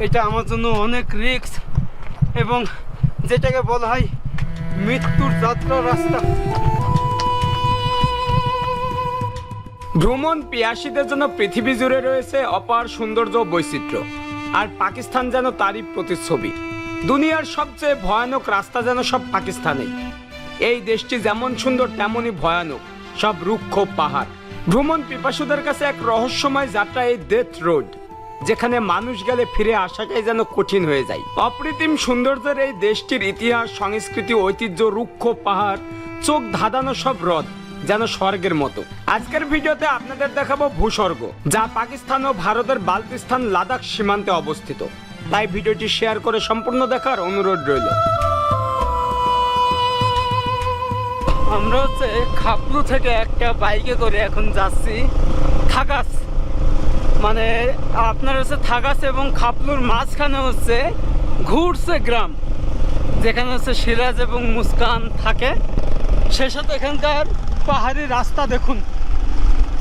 এটা আমার জন্য অনেক রিস্ক এবং যেটাকে বলা হয় মৃত্যুর যাত্রা রাস্তা। ভ্রমণ পিয়াসীদের জন্য পৃথিবী জুড়ে রয়েছে অপার সৌন্দর্য ও বৈচিত্র্য, আর পাকিস্তান যেন তারই প্রতিচ্ছবি। দুনিয়ার সবচেয়ে ভয়ানক রাস্তা যেন সব পাকিস্তানেই। এই দেশটি যেমন সুন্দর তেমনই ভয়ানক, সব রুক্ষ পাহাড়। ভ্রমণ পিপাসুদের কাছে এক রহস্যময় যাত্রা এই ডেথ রোড, যেখানে মানুষ গেলে ফিরে আসাটাই যেন কঠিন হয়ে যায়। অপ্রতিম সৌন্দর্যের এই দেশটির ইতিহাস, সংস্কৃতি, ঐতিহ্য, রুক্ষ পাহাড়, চোখ ধাঁধানো সব হ্রদ যেন স্বর্গের মতো। আজকের ভিডিওতে আপনাদের দেখাবো ভূস্বর্গ, যা পাকিস্তান ও ভারতের বাল্টিস্তান লাদাখ সীমান্তে অবস্থিত। তাই ভিডিওটি শেয়ার করে সম্পূর্ণ দেখার অনুরোধ রইল। আমরা হচ্ছে খাপলু থেকে একটা বাইকে করে এখন যাচ্ছি থাকাস, মানে আপনার হচ্ছে থাকাস এবং খাপলুর মাঝখানে হচ্ছে ঘুরছে গ্রাম, যেখানে হচ্ছে সিরাজ এবং মুস্কান থাকে। সেই সাথে এখানকার পাহাড়ি রাস্তা দেখুন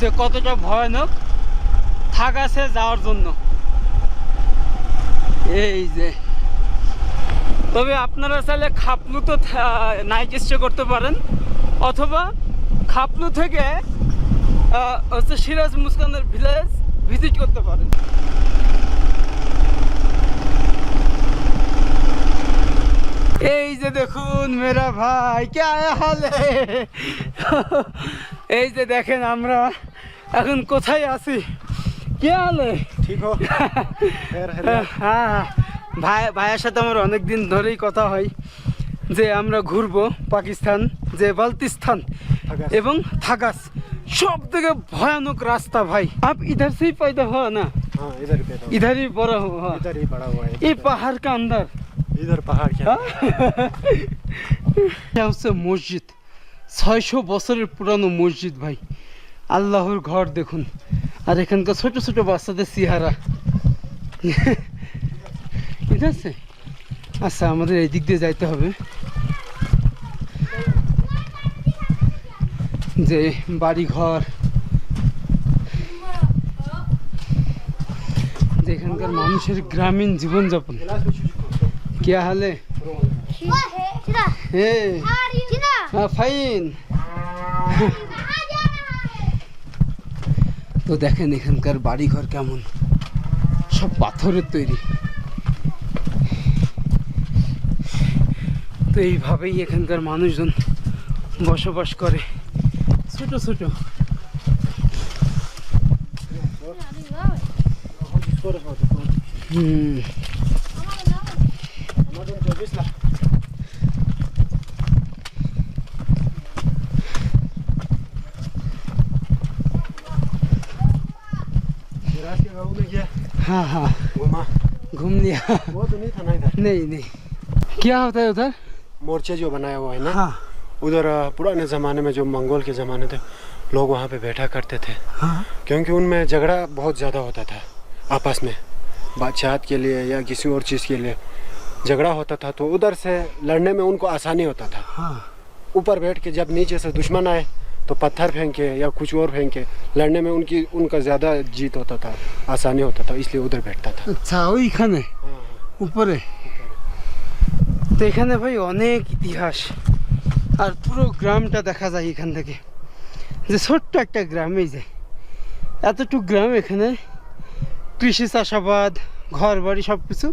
যে কতটা ভয়ানক থাকাসে যাওয়ার জন্য। এই যে, তবে আপনারা চাইলে খাপলু তো নাইট স্টে করতে পারেন, অথবা খাপলু থেকে হচ্ছে সিরাজ মুস্কানের ভিলেজ ভিজিট করতে পারেন। এই যে দেখুন মেরা ভাই, কে হাল হে? এই যে দেখেন আমরা এখন কোথায় আছি, কে হাল হে? ঠিক হো? হ্যাঁ, ভাইয়ের সাথে আমার অনেক দিন ধরেই কথা হয় যে আমরা ঘুরবো পাকিস্তান, যে বাল্টিস্তান এবং থাকাস। সব থেকে ভয়ানক रास्ता भाई। आप इधर से ही पैदा हुआ ना? हाँ, इधर ही पैदा हुआ, इधर ही बड़ा हुआ, इधर ही बड़ा हुआ है। ये पहाड़ का अंदर, इधर पहाड़ के अंदर। এটা হচ্ছে মসজিদ, 600 বছরের পুরানো মসজিদ ভাই। আল্লাহর ঘর দেখুন, আর এখানকার ছোট ছোট বাচ্চাদের চেহারা। ঠিক আছে, আচ্ছা আমাদের এই দিক দিয়ে যাইতে হবে। যে বাড়ি ঘর, যেখানকার মানুষের গ্রামীণ জীবনযাপন। কে হালে? ফাইন। তো দেখেন এখানকার বাড়ি ঘর কেমন, সব পাথরের তৈরি। তো এইভাবেই এখানকার মানুষজন বসবাস করে, ছোট ছোট। हाँ हाँ, घूम लिया। वो तो नहीं था ना इधर। नहीं, क्या होता है उधर? मोर्चे जो बनाया हुआ है ना, हाँ उधर पुराने ज़माने में जो मंगोल के ज़माने थे, लोग वहाँ पे बैठा करते थे। हाँ, क्योंकि उनमें झगड़ा बहुत ज़्यादा होता था आपस में, बादशाहत के लिए या किसी और चीज़ के लिए झगड़ा होता था, तो उधर से लड़ने में उनको आसानी होता था। हाँ, ऊपर बैठ के जब नीचे से दुश्मन आए तो पत्थर फेंके या कुछ और फेंके, लड़ने में उनका ज़्यादा जीत होता था, आसानी होता था, इसलिए उधर बैठता था। আচ্ছা ওইখানে উপরে। তো এখানে ভাই অনেক ইতিহাস, আর পুরো গ্রামটা দেখা যায় এখান থেকে। যে ছোট্ট একটা গ্রামেই যায়, এতটুকু গ্রাম, এখানে কৃষি, চাষাবাদ, ঘর বাড়ি সব কিছু।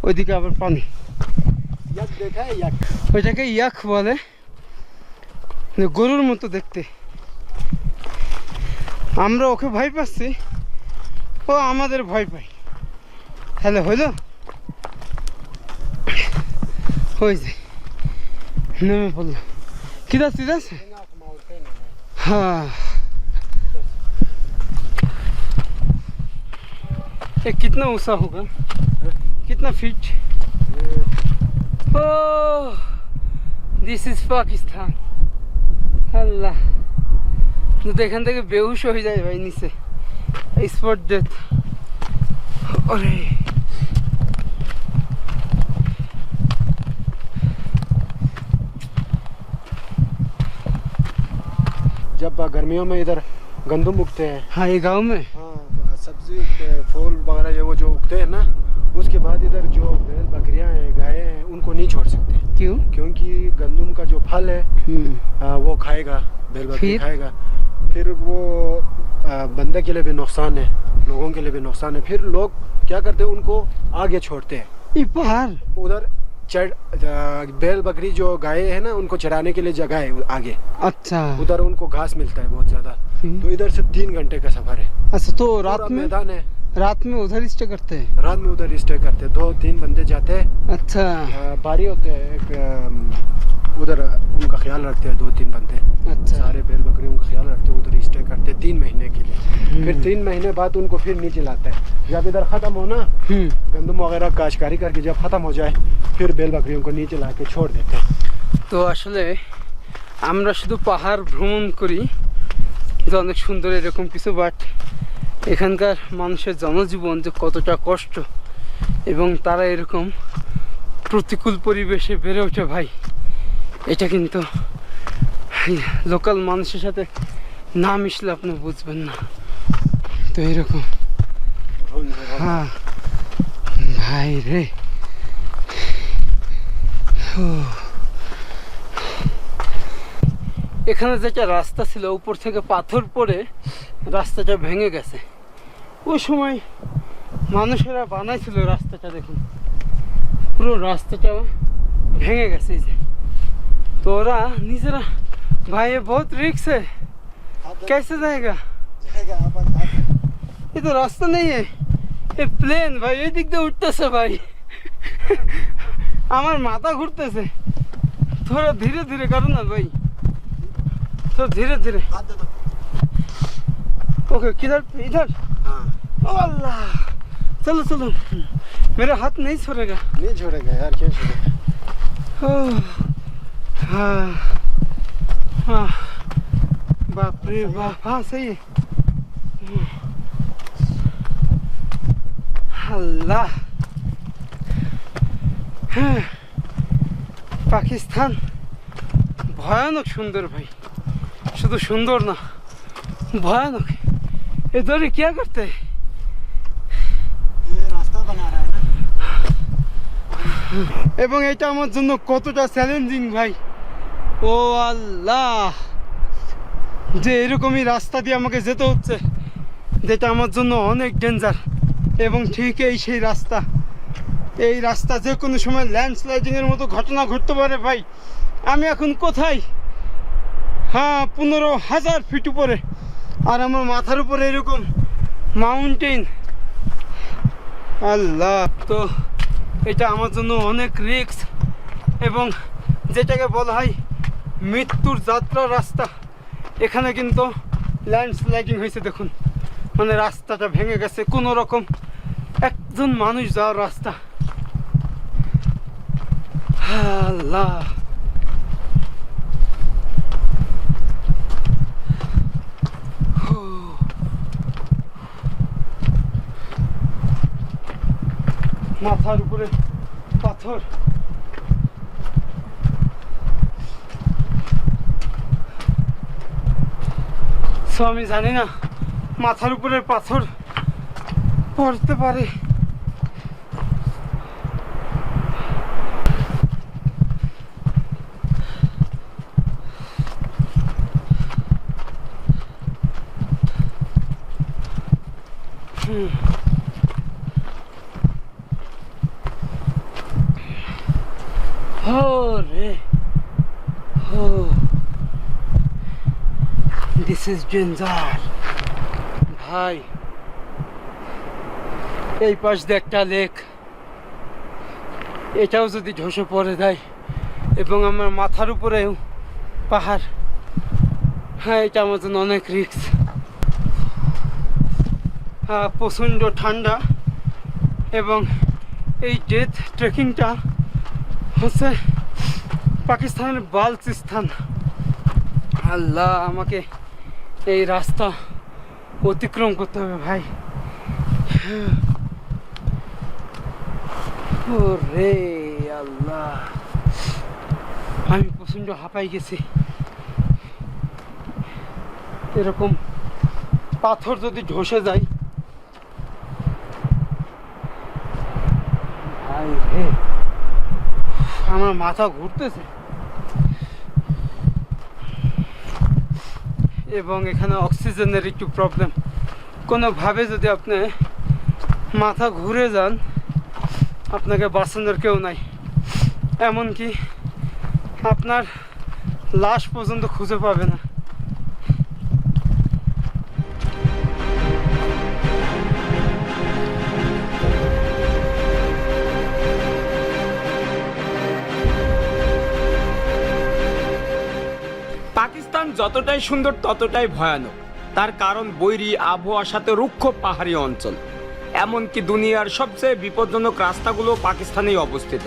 ওইদিকে আবার পানি, यक देखा है? यक ওইটাকে ইয়াক বলে, যে গরুর মতো দেখতে। আমরা ওকে ভয় পাচ্ছি, ও আমাদের ভয় পাই। তাহলে হইলো, হয়ে যায়, নেমে পড়লো। কি যাচ্ছে? हाँ, ये कितना ऊंचा होगा, कितना feet? Oh, this is Pakistan. Allah, तो एखान থেকে বেহুশ হয়ে যায় ভাই নিচে, স্পট ডেথ। अरे जब गर्मियों में इधर गंदम उगते हैं। हाँ, ये गांव में। हाँ, सब्जी फूल वगैरह ये वो जो उगते हैं ना, उसके नहीं छोड़ सकते, क्यों? क्योंकि गंदम का जो फल है वो खाएगा, भेड़ बकरी फिर? खाएगा, फिर वो बंदे के लिए भी नुकसान है, लोगों के लिए भी नुकसान है। फिर लोग क्या करते हैं, उनको आगे छोड़ते हैं ये पहाड़। उधर बैल बकरी जो गाय है ना, उनको चराने के लिए जगह है आगे, अच्छा उधर उनको घास मिलता है बहुत ज्यादा। फिर? तो इधर से 3 घंटे का सफर है, अच्छा तो पूरा रात में मैदान है, उधर स्टे करते हैं? रात में उधर स्टे करते हैं, 2-3 बंदे जाते हैं, अच्छा बारी होते हैं एक, उधर उनका ख्याल रखते हैं 2-3 बंदे, अच्छा सारे बैल बकरियों का ख्याल रखते हैं, उधर स्टे करते हैं 3 महीने के लिए। फिर 3 महीने बाद उनको फिर नीचे लाते हैं, जब इधर खत्म हो ना गंदम वगैरह काश्तकारी करके जब खत्म हो जाए, फिर बैल बकरियों को नीचे ला के छोड़ देते हैं। তো আসলে আমরা শুধু পাহাড় ভ্রমণ করি যে অনেক সুন্দর এরকম কিছু, বাট এখানকার মানুষের জনজীবন যে কতটা কষ্ট এবং তারা এরকম প্রতিকূল পরিবেশে বেড়ে ওঠে ভাই, এটা কিন্তু লোকাল মানুষের সাথে না মিশলে আপনি বুঝবেন না। তো এরকম হ্যাঁ ভাই রে। এখানে যেটা রাস্তা ছিল উপর থেকে পাথর পড়ে রাস্তাটা ভেঙে গেছে, ওই সময় মানুষেরা বানাইছিল রাস্তাটা, দেখুন পুরো রাস্তাটা ভেঙে গেছে এই যে। তো ওরা নিজেরা ভাই বহুত रिस्क है, कैसे जाएगा? ये तो रास्ता नहीं है, ये प्लेन भाई, এই দিক দিয়ে উঠতেছে ভাই, আমার মাথা ঘুরতেছে। थोड़ा धीरे धीरे करो ना भाई, तो धीरे धीरे। ओके किधर? इधर। ओ अल्लाह, चलो चलो, मेरा हाथ नहीं छोड़ेगा। नहीं छोड़ेगा यार, क्यों छोड़ेगा? हाँ हाँ बाप रे बाप, हाँ सही है। अल्लाह, हाँ পাকিস্তান ভয়ানক সুন্দর ভাই, শুধু সুন্দর না ভয়ানক। इधर ही क्या करते हैं? ये रास्ता बना रहा है ना, এবং এটা আমার জন্য কতটা চ্যালেঞ্জিং ভাই, ও আল্লাহ, যে এরকমই রাস্তা দিয়ে আমাকে যেতে হচ্ছে, যেটা আমার জন্য অনেক ডেঞ্জার। এবং ঠিক সেই রাস্তা, এই রাস্তা যে কোনো সময় ল্যান্ডস্লাইডিংয়ের মতো ঘটনা ঘটতে পারে ভাই। আমি এখন কোথায়? হ্যাঁ 15,000 ফিট উপরে, আর আমার মাথার উপরে এরকম মাউন্টেন। আল্লাহ, তো এটা আমার জন্য অনেক রিস্ক, এবং যেটাকে বলা হয় মৃত্যুর যাত্রা রাস্তা। এখানে কিন্তু ল্যান্ডস্লাইডিং হয়েছে, দেখুন মানে রাস্তাটা ভেঙে গেছে, কোনো রকম একজন মানুষ যাওয়ার রাস্তা। আল্লাহ, মাথার উপরে পাথর। সো আমি জানি না মাথার উপরে পাথর পড়তে পারে। Oh, re. Oh. This is danger. ভাই, এই পাশ দিয়ে একটা লেক, এটাও যদি ধসে পড়ে যায় এবং আমার মাথার উপরেও পাহাড়, হ্যাঁ এটা আমার জন্য অনেক রিস্ক। হ্যাঁ প্রচণ্ড ঠান্ডা, এবং এই ডেথ ট্রেকিংটা হচ্ছে পাকিস্তানের বালচিস্তান। আল্লাহ, আমাকে এই রাস্তা অতিক্রম করতে হবে ভাই। ও রে আল্লাহ, আমি প্রচণ্ড হাঁপাই গেছি। এরকম পাথর যদি ধসে যায় ভাই রে, আমার মাথা ঘুরতেছে এবং এখানে অক্সিজেনের একটু প্রবলেম। কোনোভাবে যদি আপনি মাথা ঘুরে যান, আপনাকে বাঁচানোর কেউ নাই, এমনকি আপনার লাশ পর্যন্ত খুঁজে পাবে না। পাকিস্তান যতটাই সুন্দর ততটাই ভয়ানক। তার কারণ বৈরী আবহাওয়ার সাথে রুক্ষ পাহাড়ি অঞ্চল। এমনকি দুনিয়ার সবচেয়ে বিপজ্জনক রাস্তাগুলো পাকিস্তানেই অবস্থিত।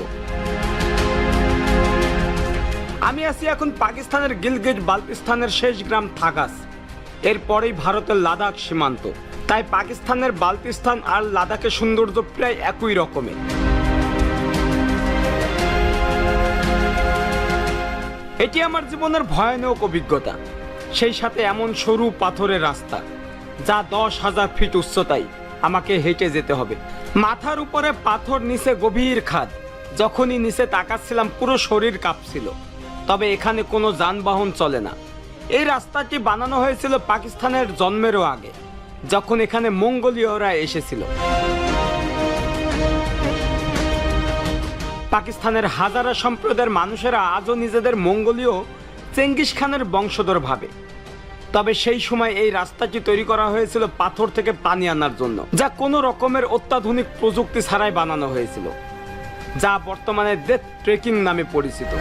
আমি আছি এখন পাকিস্তানের গিলগিট বাল্টিস্তানের শেষ গ্রাম থাগাস। এরপরেই ভারতের লাদাখ সীমান্ত। তাই পাকিস্তানের বাল্টিস্তান আর লাদাখের সৌন্দর্য প্রায় একই রকমের। এটি আমার জীবনের ভয়ানক অভিজ্ঞতা। সেই সাথে এমন সরু পাথরের রাস্তা যা 10,000 ফিট উচ্চতায় আমাকে হেঁটে যেতে হবে। মাথার উপরে পাথর, নিচে গভীর খাদ। যখনই নিচে তাকাচ্ছিলাম পুরো শরীর কাঁপছিল। তবে এখানে কোনো যানবাহন চলে না। এই রাস্তাটি বানানো হয়েছিল পাকিস্তানের জন্মেরও আগে, যখন এখানে মঙ্গোলীয়রা এসেছিল। পাকিস্তানের হাজারা সম্প্রদায়ের মানুষেরা আজও নিজেদের মঙ্গোলীয় চেঙ্গিস খানের বংশধর ভাবে। তবে সেই সময় এই রাস্তাটি তৈরি করা হয়েছিল পাথর থেকে পানি আনার জন্য, যা কোনো রকমের অত্যাধুনিক প্রযুক্তি ছাড়াই বানানো হয়েছিল, যা বর্তমানে ডেথ ট্রেকিং নামে পরিচিত।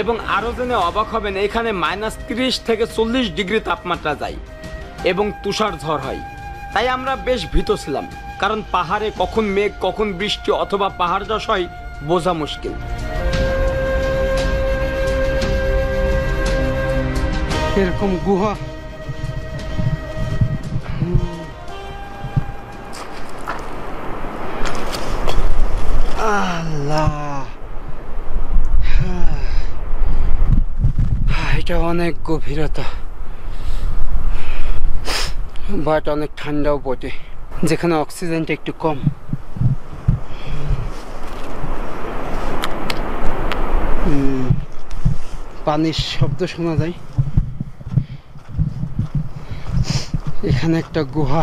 এবং আরো জেনে অবাক হবেন, এখানে -30 থেকে 40 ডিগ্রি তাপমাত্রা যায় এবং তুষার ঝড় হয়। তাই আমরা বেশ ভীত ছিলাম, কারণ পাহাড়ে কখন মেঘ, কখন বৃষ্টি অথবা পাহাড় ধস হয় বোঝা মুশকিল। এরকম গুহা, আল্লাহ, এটা অনেক গভীরতা, বাট অনেক ঠান্ডাও বটে, যেখানে অক্সিজেনটা একটু কম। পানির শব্দ শোনা যায়। এখানে একটা গুহা।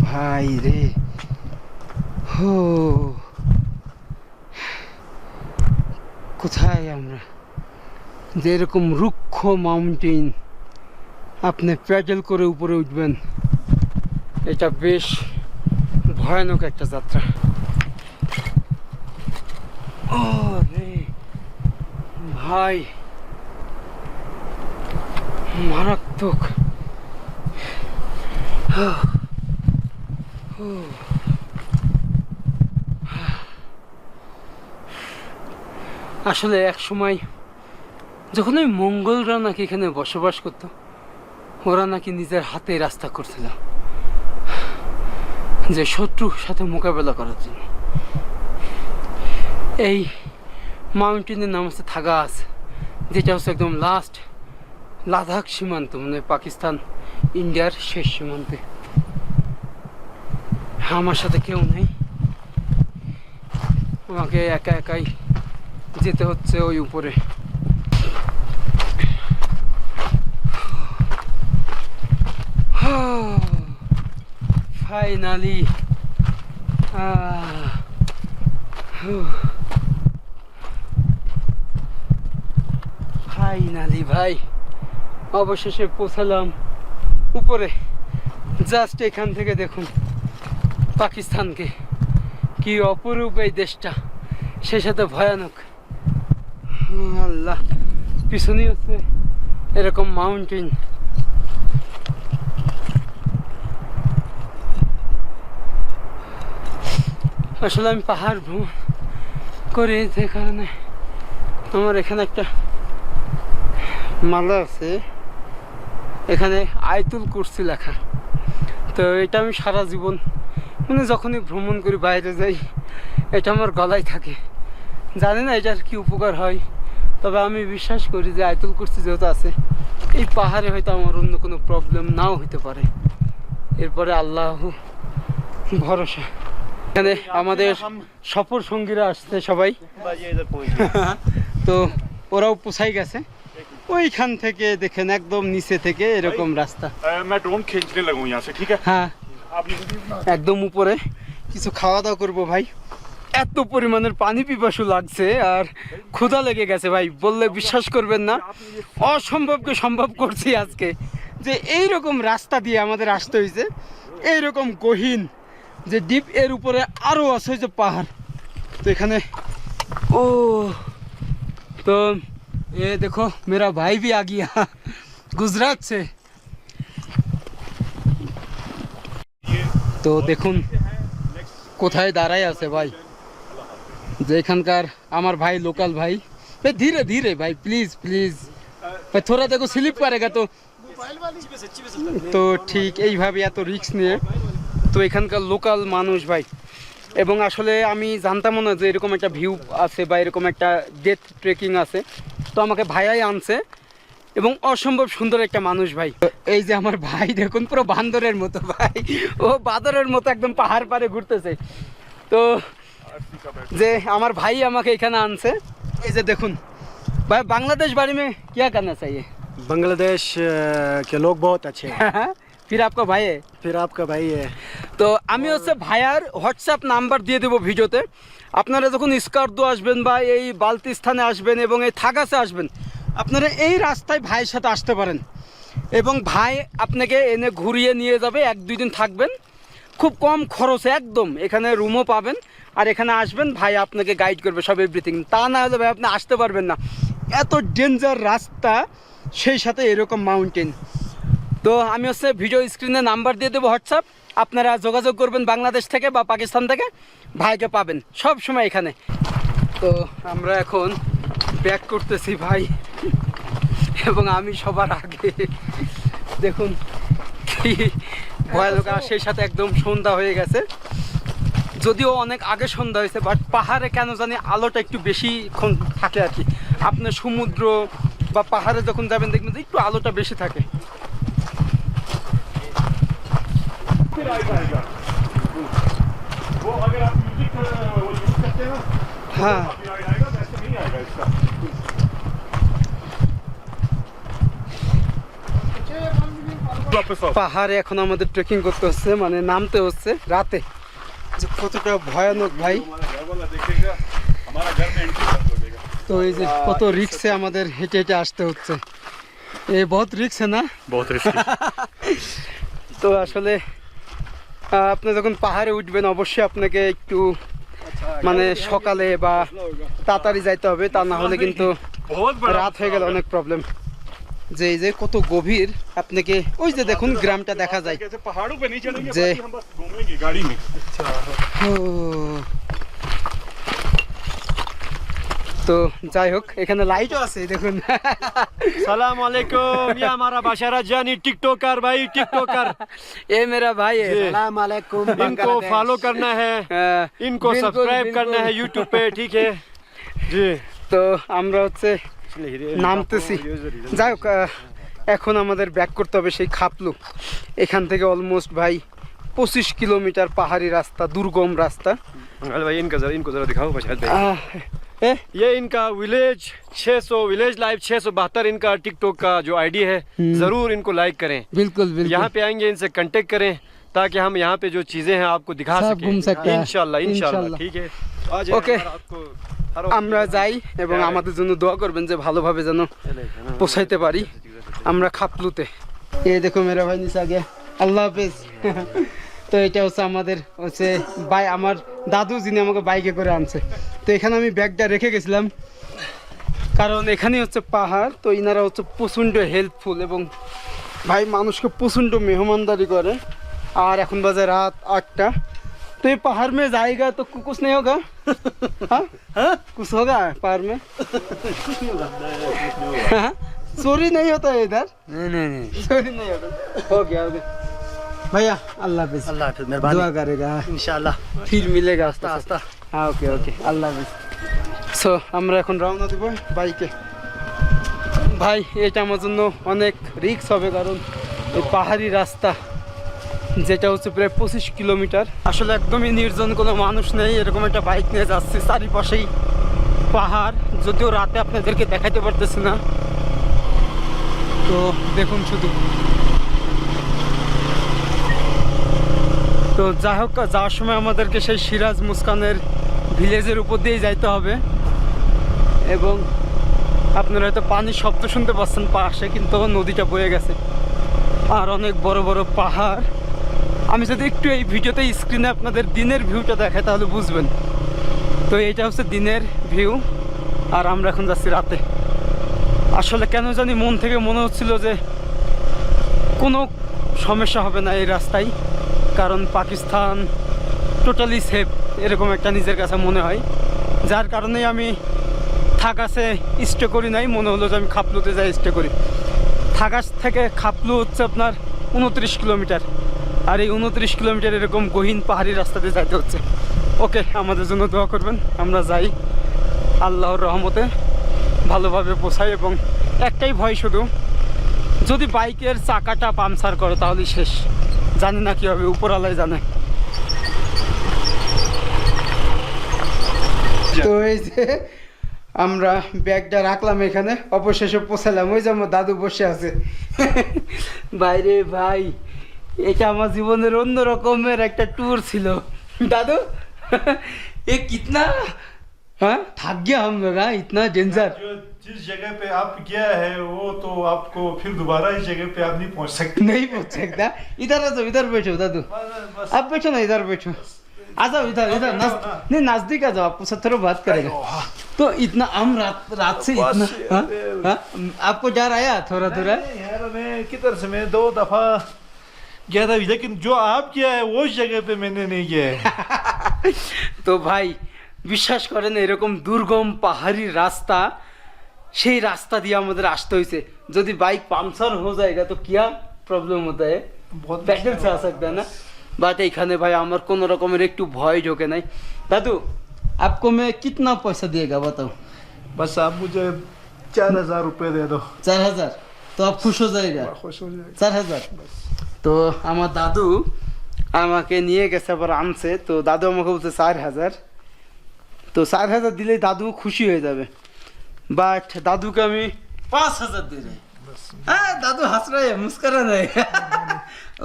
ভাই রে, হো, কোথায় আমরা? যে এরকম রুক্ষ মাউন্টেন আপনি প্যাডেল করে উপরে উঠবেন, এটা বেশ ভয়ানক একটা যাত্রা। ও রে ভাই, মারাত্মক। আসলে এক সময় যখন ওই মঙ্গলরা নাকি এখানে বসবাস করত, ওরা নাকি নিজের হাতে রাস্তা করছিল যে শত্রুর সাথে মোকাবেলা করার জন্য। এই মাউন্টেনের নাম হচ্ছে থাগাস, যেটা হচ্ছে একদম লাস্ট লাদাখ সীমান্ত, মানে পাকিস্তান ইন্ডিয়ার শেষ সীমান্তে। আমার সাথে কেউ নেই, আমাকে একা একাই যেতে হচ্ছে ওই উপরে। ফাইনালি ফাইনালি ভাই, অবশেষে পৌঁছালাম উপরে। জাস্ট এখান থেকে দেখুন পাকিস্তানকে, কি অপরূপ এই দেশটা, সে সাথে ভয়ানক। আল্লাহ, পিছনে হচ্ছে এরকম মাউন্টেন। আসলে আমি পাহাড় ভ্রমণ করে যে কারণে আমার এখানে একটা মালা আছে, এখানে আয়াতুল কুরসি লেখা। তো এটা আমি সারা জীবন মানে যখনই ভ্রমণ করি বাইরে যাই এটা আমার গলায় থাকে। জানি না এটার কি উপকার হয়, তবে আমি বিশ্বাস করি যে আয়াতুল কুরসি যেহেতু আছে এই পাহাড়ে হয়তো আমার অন্য কোনো প্রবলেম নাও হতে পারে। এরপরে আল্লাহ ভরসা। এখানে আমাদের সফর সঙ্গীরা আসছে সবাই, তো ওরাও পোছাই গেছে ওইখান থেকে দেখেন একদম নিচে থেকে এরকম রাস্তা। मैं ड्रोन खींचने लगूं यहाँ से, ठीक है? হ্যাঁ একদম উপরে কিছু খাওয়া দাওয়া করবো ভাই। এত পরিমাণের পানি পিপাসু লাগছে আর ক্ষুধা লেগে গেছে ভাই, বললে বিশ্বাস করবেন না। অসম্ভবকে সম্ভব করছি আজকে, যে এইরকম রাস্তা দিয়ে আমাদের আসতে হয়েছে, এইরকম গহীন যে ডিপ, এর উপরে আরও আছে যে পাহাড়। তো এখানে ও তো ये देखो मेरा भाई भी आ गया गुजरात से। তো দেখুন কোথায় দাঁড়ায় আছে ভাই, যে এখানকার আমার ভাই, লোকাল ভাই। ভাই ধীরে ধীরে ভাই, প্লিজ প্লিজ ভাই, থোড়া দেখো স্লিপ করেগা তো। তো ঠিক এইভাবে এত রিস্ক নিয়ে তো এখানকার লোকাল মানুষ ভাই। এবং আসলে আমি জানতামও না যে এরকম একটা ভিউ আছে বা এরকম একটা ডেথ ট্রেকিং আছে। তো আমাকে ভাইয়াই আনছে এবং অসম্ভব সুন্দর একটা মানুষ ভাই। এই যে আমার ভাই দেখুন পুরো বান্দরের মতো ভাই, ও বাদরের মতো একদম পাহাড় পাড়ে ঘুরতেছে। তো যে আমার ভাই আমাকে এখানে আনছে, এই যে দেখুন ভাই, বাংলাদেশ বাড়ি में क्या करना चाहिए? बांग्लादेश के लोग बहुत अच्छे हैं। फिर आपका भाई है? फिर आपका भाई है। তো আমি হচ্ছে ভাইয়ার হোয়াটসঅ্যাপ নাম্বার দিয়ে দেবো ভিডিওতে। আপনারা যখন স্কার্দু আসবেন বা এই বালতিস্তানে আসবেন এবং এই থাকাসে আসবেন, আপনারা এই রাস্তায় ভাইয়ের সাথে আসতে পারেন এবং ভাই আপনাকে এনে ঘুরিয়ে নিয়ে যাবে। 1-2 দিন থাকবেন, খুব কম খরচে একদম। এখানে রুমও পাবেন আর এখানে আসবেন, ভাই আপনাকে গাইড করবে সব এভরিথিং। তা না হলে ভাই আপনি আসতে পারবেন না, এত ডেঞ্জার রাস্তা, সেই সাথে এরকম মাউন্টেন। তো আমি হচ্ছে ভিডিও স্ক্রিনে নাম্বার দিয়ে দেবো হোয়াটসঅ্যাপ, আপনারা যোগাযোগ করবেন বাংলাদেশ থেকে বা পাকিস্তান থেকে, ভাইকে পাবেন সব সময় এখানে। তো আমরা এখন ব্যাক করতেছি ভাই, এবং আমি সবার আগে। দেখুন কি ভয়ানক, আর সেই সাথে একদম সন্ধ্যা হয়ে গেছে, যদিও অনেক আগে সন্ধ্যা হয়েছে, বাট পাহাড়ে কেন জানি আলোটা একটু বেশিক্ষণ থাকে আর কি। আপনার সমুদ্র বা পাহাড়ে যখন যাবেন দেখবেন যে একটু আলোটা বেশি থাকে। वो अगर आप म्यूजिक वो यूज करते हैं ना, हाँ कॉपीराइट आएगा, वैसे नहीं आएगा इसका। वापस आओ। পাহাড়ে এখন আমাদের ট্রেকিং করতে হচ্ছে, মানে নামতে হচ্ছে রাতে, যে কতটা ভয়ানক ভাই। हमारा घर वाला देखेगा, हमारा घर में एंट्री कर देगा। তো এই যে কত রিক্সে আমাদের হেঁটে হেঁটে আসতে হচ্ছে, এ বহুত রিক্স না। बहुत रिस्की। তো আসলে আপনি যখন পাহাড়ে উঠবেন অবশ্যই আপনাকে একটু মানে সকালে বা তাড়াতাড়ি যাইতে হবে, তা না হলে কিন্তু बहुत बड़ा রাত হয়ে গেলে অনেক প্রবলেম। যে এই যে কত গভীর, আপনাকে ওই যে দেখুন গ্রামটা দেখা যায়। कैसे पहाड़ों पे नहीं चढ़ेंगे, जे- बाकी हम बस घूमेंगे गाड़ी में। ও, তো যাই হোক এখানে লাইটও আছে দেখুন। सलाम वालेकुम, ये हमारा बाशारा जानी टिकटॉकर भाई, टिकटॉकर। এ মেরা ভাই सलाम वालेकुम, इनको फॉलो करना है, इनको बिल्कुल, सब्सक्राइब बिल्कुल। करना है यूट्यूब पे, ठीक है जी। তো আমরা হচ্ছে নামতেছি। যাই হোক এখন আমাদের ব্যাক করতে হবে সেই খাপলু। এখান থেকে অলমোস্ট ভাই 25 কিলোমিটার পাহাড়ি রাস্তা, দুর্গম রাস্তা। भाई इनको जरा दिखाओ बशारत भाई। আহ, এ ये इनका विलेज 600 विलेज लाइव 672 इनका टिकटॉक का जो आईडी है, जरूर इनको लाइक करें। बिल्कुल बिल्कुल यहाँ पे आएंगे इनसे कांटेक्ट करें ताकि हम यहाँ पे जो चीजें हैं आपको दिखा सब सकें। घूम सकते हैं। इंशाल्लाह इंशाल्लाह, इंशाल्लाह। ठीक है। आज ओके। आपको আমরা যাই এবং আমাদের জন্য দোয়া করবেন যে ভালোভাবে যেন পৌঁছাইতে পারি আমরা খাপলুতে। এই দেখো মেরা ভাই নিচে আগে, আল্লাহ হাফেজ। তো এটা হচ্ছে আমাদের হচ্ছে ভাই, আমার দাদু যিনি আমাকে বাইকে করে আনছে। তো এখানে আমি ব্যাগটা রেখে গেছিলাম, কারণ এখানেই হচ্ছে পাহাড়। তো ইনারা হচ্ছে প্রচণ্ড হেল্পফুল এবং ভাই মানুষকে প্রচণ্ড মেহমানদারি করে। আর এখন বাজে রাত 8টা। तो ये पहाड़ में जाएगा तो कुछ नहीं होगा? हाँ? कुछ होगा पहाड़ में? हाँ? चोरी नहीं होता है इधर? नहीं चोरी नहीं होता। हो गया भैया अल्लाह हाफिज। अल्लाह हाफिज, मेहरबानी। दुआ करेगा इंशाल्लाह फिर मिलेगा आस्ता आस्ता आस्ता। हाँ ओके ओके আল্লাহ হাফিজ। সো আমরা এখন রওনা দেব বাইকে। ভাই এটা আমার জন্য অনেক রিস্ক হবে, কারণ এই পাহাড়ি রাস্তা যেটা হচ্ছে প্রায় 25 কিলোমিটার, আসলে একদমই নির্জন, কোনো মানুষ নেই, এরকম একটা বাইক নিয়ে যাচ্ছি, চারিপাশেই পাহাড়, যদিও রাতে আপনাদেরকে দেখাতে পারতেছি না, তো দেখুন শুধু। তো যাই হোক, যাওয়ার সময় আমাদেরকে সেই সিরাজ মুস্কানের ভিলেজের উপর দিয়েই যাইতে হবে, এবং আপনারা হয়তো পানির শব্দ শুনতে পাচ্ছেন পাশে, কিন্তু নদীটা বয়ে গেছে আর অনেক বড় বড় পাহাড়। আমি যদি একটু এই ভিডিওতে স্ক্রিনে আপনাদের দিনের ভিউটা দেখাই তাহলে বুঝবেন। তো এইটা হচ্ছে দিনের ভিউ, আর আমরা এখন যাচ্ছি রাতে। আসলে কেন জানি মন থেকে মনে হচ্ছিল যে কোনো সমস্যা হবে না এই রাস্তায়, কারণ পাকিস্তান টোটালি সেফ, এরকম একটা নিজের কাছে মনে হয়, যার কারণেই আমি থাকাসে স্টে করি নাই। মনে হলো যে আমি খাপলুতে যাই স্টে করি। থাকাস থেকে খাপলু হচ্ছে আপনার 29 কিলোমিটার, আর এই 29 কিলোমিটার এরকম গহীন পাহাড়ি রাস্তাতে যাইতে হচ্ছে। ওকে, আমাদের জন্য দোয়া করবেন, আমরা যাই আল্লাহর রহমতে ভালোভাবে পৌঁছাই। এবং একটাই ভয় শুধু, যদি বাইকের চাকাটা পাংচার করে তাহলে শেষ, জানি না কী হবে, উপরওয়ালাই জানে। তো এই যে আমরা ব্যাগটা রাখলাম এখানে, অবশেষে পৌঁছালাম। ওই যে আমার দাদু বসে আছে বাইরে। ভাই এটা আমার জীবনের অন্য রকমের একটা ট্যুর ছিল। दादू ये कितना हाँ थक गया हम लोग, हाँ इतना डेंजर। जो जिस जगह पे आप गया है वो तो आपको फिर दोबारा इस जगह पे आप नहीं पहुंच सकते। नहीं पहुंच सकता। इधर आ जाओ, इधर बैठो दादू, आप बैठो ना, इधर बैठो, आ जाओ इधर, इधर नहीं नजदीक आ जाओ, आपको सब थोड़ा बात करेगा। तो इतना हम रात से इतना हाँ? आपको डर आया थोड़ा थोड़ा? नहीं यार, मैं किधर से, मैं 2 दफा गया था, लेकिन जो आप किया है वो जगह पे मैंने नहीं किया है। তো ভাই বিশ্বাস করেন, এরকম দুর্গম পাহাড়ি রাস্তা, সেই রাস্তা দিয়ে আমাদের আসতে হয়েছে। যদি বাইক পাংচার हो जाएगा तो क्या प्रॉब्लम होता है, बहुत पैदल से आ सकता है ना। বাট এইখানে ভাই আমার কোনো রকমের একটু ভয় ঢোকে নাই। দাদু आपको मैं कितना पैसा दिएगा बताओ? बस आप मुझे 4000 रुपए दे दो। 4000 तो आप खुश हो जाएगा? खुश हो जाएगा। 4000 তো আমার দাদু আমাকে নিয়ে গেছে, আবার আনছে। তো দাদু আমাকে বলছে 4000, তো 4000 দিলেই দাদু খুশি হয়ে যাবে। বাট দাদুকে আমি 5000 दे रहे। हाँ दादू हंस रहे हैं, मुस्कुरा रहे हैं।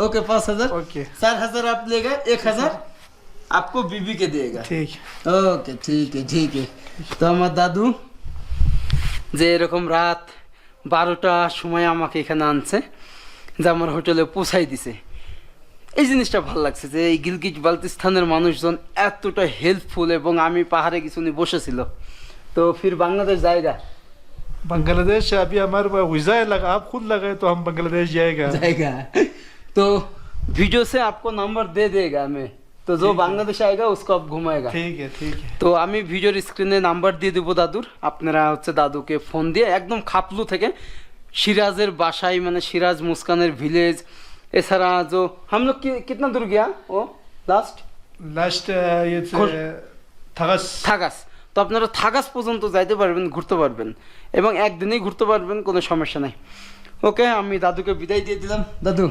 Okay 5000 okay. 4000 आप लेगा, 1000 आपको बीबी के देगा। ठीक ওকে ঠিক আছে ঠিক আছে। তো আমার দাদু যে এরকম রাত 12টার সময় আমাকে এখানে আনছে, যে আমার হোটেলে পৌঁছাই দিছে। এই জিনিসটা ভালো লাগছে যে এই গিলগিট বালতিস্তানের মানুষজন এতটা হেল্পফুল, এবং আমি পাহাড়ে কিছু নিয়ে বসেছিল। তো ফির বাংলাদেশ জায়গা बांग्लादेश अभी हमारे पास वीजा लगा, आप खुद लगाए तो हम बांग्लादेश जाएगा। जाएगा। तो वीडियो से आपको नंबर दे देगा मैं, तो जो बांग्लादेश आएगा उसको आप घुमाएगा। ठीक है ठीक है। তো আমি ভিডিওর স্ক্রিনে নাম্বার দিয়ে দেবো দাদুর, আপনারা হচ্ছে দাদুকে ফোন দিয়ে একদম খাপলু থেকে সিরাজের বাসায়, মানে সিরাজ মুস্কানের ভিলেজ, এছাড়া जो हम लोग कितना दूर गया वो लास्ट लास्ट ये থাগাস। থাগাস। তো আপনারা থাগাস পর্যন্ত যাইতে পারবেন, ঘুরতে পারবেন, এবং একদিনেই ঘুরতে পারবেন, কোনো সমস্যা নাই। ওকে, আমি দাদুকে বিদায় দিয়ে দিলাম। দাদু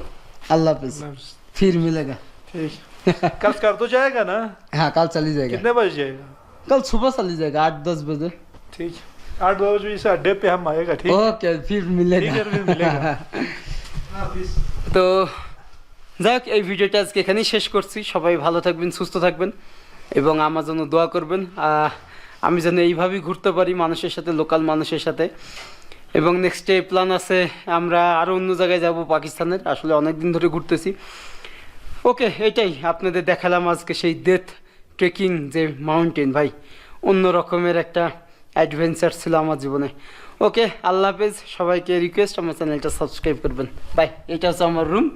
আল্লাহ হাফেজ, फिर मिलेगा। ठीक। कल कर तो जाएगा ना? हाँ कल चली जाएगा। कितने बजे जाएगा? कल सुबह चली जाएगा 8-10 बजे। ठीक, 8 बजे से अड्डे पे हम आएगा। ठीक ओके फिर मिलेगा। ठीक है, फिर मिलेगा। তো যাই হোক, এই ভিডিওটা আজকে এখানেই শেষ করছি। সবাই ভালো থাকবেন, সুস্থ থাকবেন, এবং আমার জন্য দোয়া করবেন, আমি যেন এইভাবেই ঘুরতে পারি মানুষের সাথে, লোকাল মানুষের সাথে। এবং নেক্সট ডে প্ল্যান আছে আমরা আরও অন্য জায়গায় যাব, পাকিস্তানের। আসলে অনেক দিন ধরে ঘুরতেছি। ওকে, এটাই আপনাদের দেখালাম আজকে সেই ডেথ ট্রেকিং যে মাউন্টেন। ভাই অন্য রকমের একটা অ্যাডভেঞ্চার ছিল আমার জীবনে। ওকে, আল্লাহ হাফেজ। সবাইকে রিকোয়েস্ট আমার চ্যানেলটা সাবস্ক্রাইব করবেন। বাই। এটা হচ্ছে আমার রুম,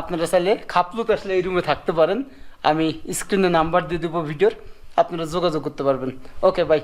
আপনারা চাইলে খাপলুতে আসলে এই রুমে থাকতে পারেন। আমি স্ক্রিনে নাম্বার দিয়ে দেবো ভিডিওর, আপনারা যোগাযোগ করতে পারবেন। Okay bye.